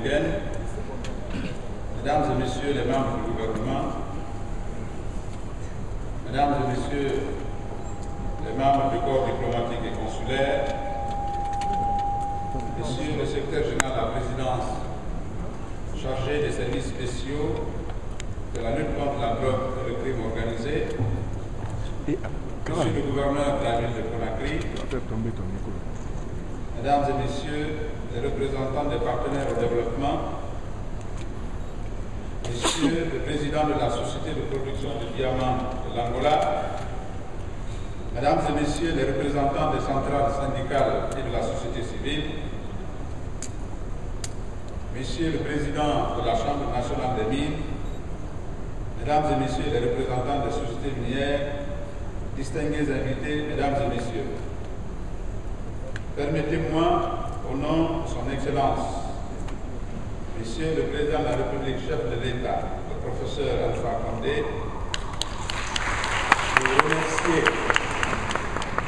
républicaine, Mesdames et Messieurs les membres du gouvernement, Mesdames et Messieurs les membres du corps diplomatique et consulaire, Monsieur le secrétaire général de la présidence chargé des services spéciaux de la lutte contre la drogue et le crime organisé, Monsieur le gouverneur de la ville de Conakry, Mesdames et Messieurs les représentants des partenaires au développement, Monsieur le président de la Société de production de diamants de l'Angola, Mesdames et Messieurs les représentants des centrales syndicales et de la société civile, Monsieur le président de la Chambre nationale des mines, Mesdames et Messieurs les représentants des sociétés minières, distingués invités, Mesdames et Messieurs, permettez-moi, au nom de son Excellence, Monsieur le Président de la République, chef de l'État, le professeur Alpha Condé, de vous remercier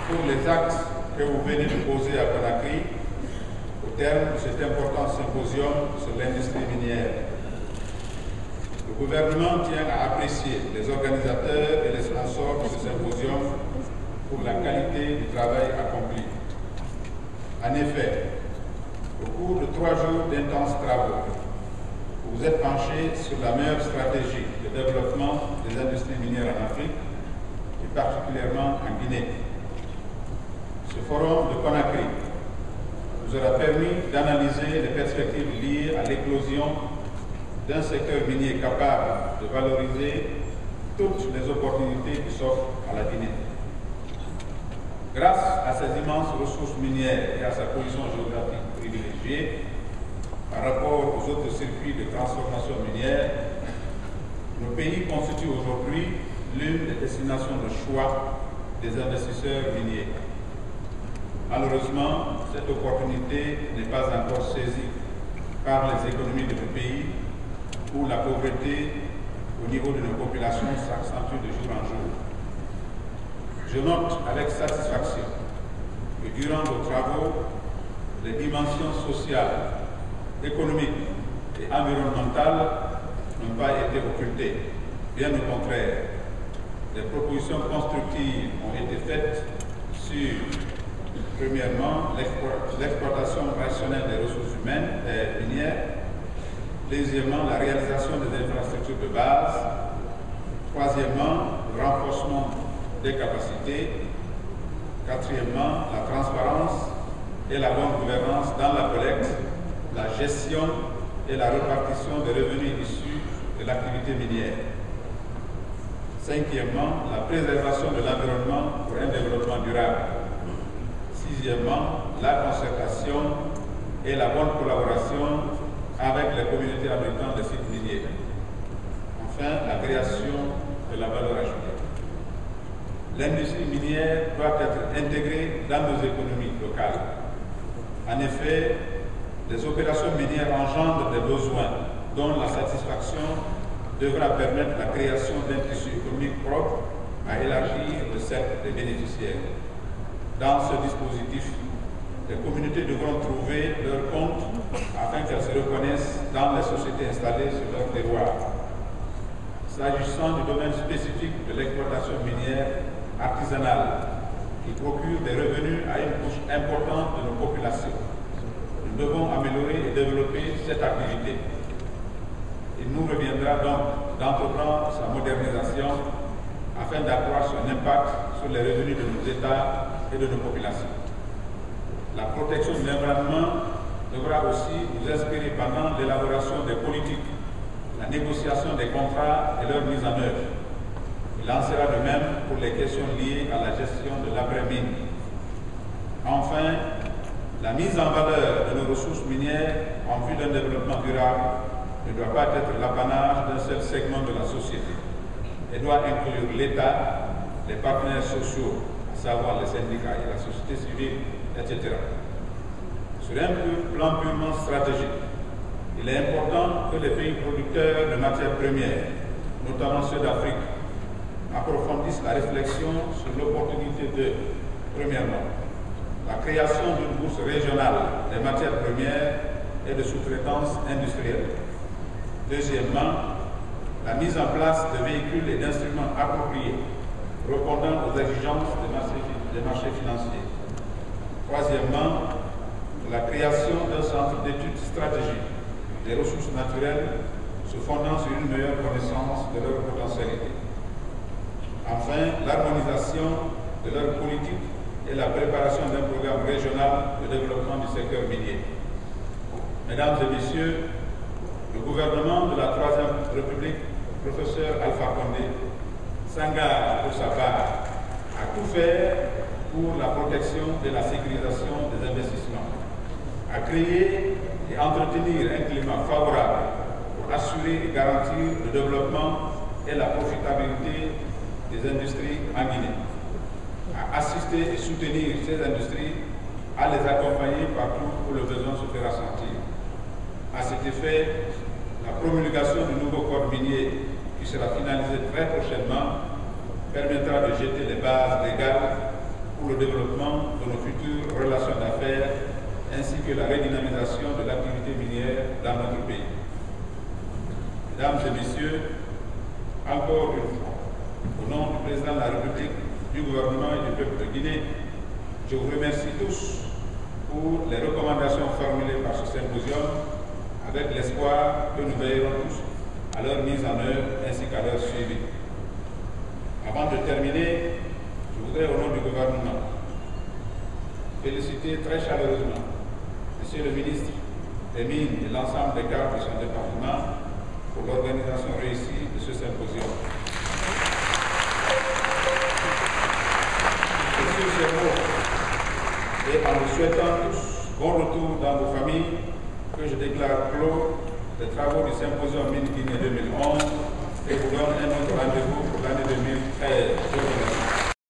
pour les actes que vous venez de poser à Conakry au terme de cet important symposium sur l'industrie minière. Le gouvernement tient à apprécier les organisateurs et les sponsors de ce symposium pour la qualité du travail accompli. En effet, au cours de 3 jours d'intenses travaux, vous vous êtes penché sur la meilleure stratégie de développement des industries minières en Afrique, et particulièrement en Guinée. Ce forum de Conakry nous aura permis d'analyser les perspectives liées à l'éclosion d'un secteur minier capable de valoriser toutes les opportunités qui s'offrent à la Guinée. Grâce à ses immenses ressources minières et à sa position géographique privilégiée par rapport aux autres circuits de transformation minière, nos pays constituent aujourd'hui l'une des destinations de choix des investisseurs miniers. Malheureusement, cette opportunité n'est pas encore saisie par les économies de nos pays où la pauvreté au niveau de nos populations s'accentue de jour en jour. Je note avec satisfaction que durant nos travaux, les dimensions sociales, économiques et environnementales n'ont pas été occultées. Bien au contraire, des propositions constructives ont été faites sur, premièrement, l'exploitation rationnelle des ressources humaines et minières, deuxièmement, la réalisation des infrastructures de base, troisièmement, le renforcement des capacités, quatrièmement, la transparence et la bonne gouvernance dans la collecte, la gestion et la répartition des revenus issus de l'activité minière. Cinquièmement, la préservation de l'environnement pour un développement durable. Sixièmement, la concertation et la bonne collaboration avec les communautés abritant des sites miniers. Enfin, la création de la valeur ajoutée. L'industrie minière doit être intégrée dans nos économies locales. En effet, les opérations minières engendrent des besoins dont la satisfaction devra permettre la création d'un tissu économique propre à élargir le cercle des bénéficiaires. Dans ce dispositif, les communautés devront trouver leur compte afin qu'elles se reconnaissent dans les sociétés installées sur leur terroir. S'agissant du domaine spécifique de l'exploitation minière artisanale, qui procure des revenus à une couche importante de nos populations, nous devons améliorer et développer cette activité. Il nous reviendra donc d'entreprendre sa modernisation afin d'accroître son impact sur les revenus de nos États et de nos populations. La protection de l'environnement devra aussi nous inspirer pendant l'élaboration des politiques, la négociation des contrats et leur mise en œuvre. Il en sera de même pour les questions liées à la gestion de l'après-mine. Enfin, la mise en valeur de nos ressources minières en vue d'un développement durable ne doit pas être l'apanage d'un seul segment de la société. Elle doit inclure l'État, les partenaires sociaux, à savoir les syndicats et la société civile, etc. Sur un plan purement stratégique, il est important que les pays producteurs de matières premières, notamment ceux d'Afrique, approfondissent la réflexion sur l'opportunité de, premièrement, la création d'une bourse régionale des matières premières et de sous-traitance industrielle. Deuxièmement, la mise en place de véhicules et d'instruments appropriés répondant aux exigences des marchés financiers. Troisièmement, la création d'un centre d'études stratégiques des ressources naturelles se fondant sur une meilleure connaissance de leur potentialité. Enfin, l'harmonisation de leur politique et la préparation d'un programme régional de développement du secteur minier. Mesdames et Messieurs, le gouvernement de la Troisième République, professeur Alpha Condé, s'engage pour sa part à tout faire pour la protection et la sécurisation des investissements, à créer et entretenir un climat favorable pour assurer et garantir le développement et la profitabilité des industries en Guinée, à assister et soutenir ces industries, à les accompagner partout où le besoin se fera sentir. À cet effet, la promulgation du nouveau code minier qui sera finalisé très prochainement permettra de jeter les bases légales pour le développement de nos futures relations d'affaires ainsi que la redynamisation de l'activité minière dans notre pays. Mesdames et Messieurs, encore une fois, au nom du Président de la République, du gouvernement et du peuple de Guinée, je vous remercie tous pour les recommandations formulées par ce symposium, avec l'espoir que nous veillerons tous à leur mise en œuvre ainsi qu'à leur suivi. Avant de terminer, je voudrais au nom du gouvernement féliciter très chaleureusement Monsieur le ministre des Mines et l'ensemble des cadres de son département pour l'organisation réussie de ce symposium. C'est sur ces mots et en vous souhaitant tous bon retour dans vos familles que je déclare clos les travaux du symposium Mines Guinée 2011 et vous donne un autre rendez-vous pour l'année 2013.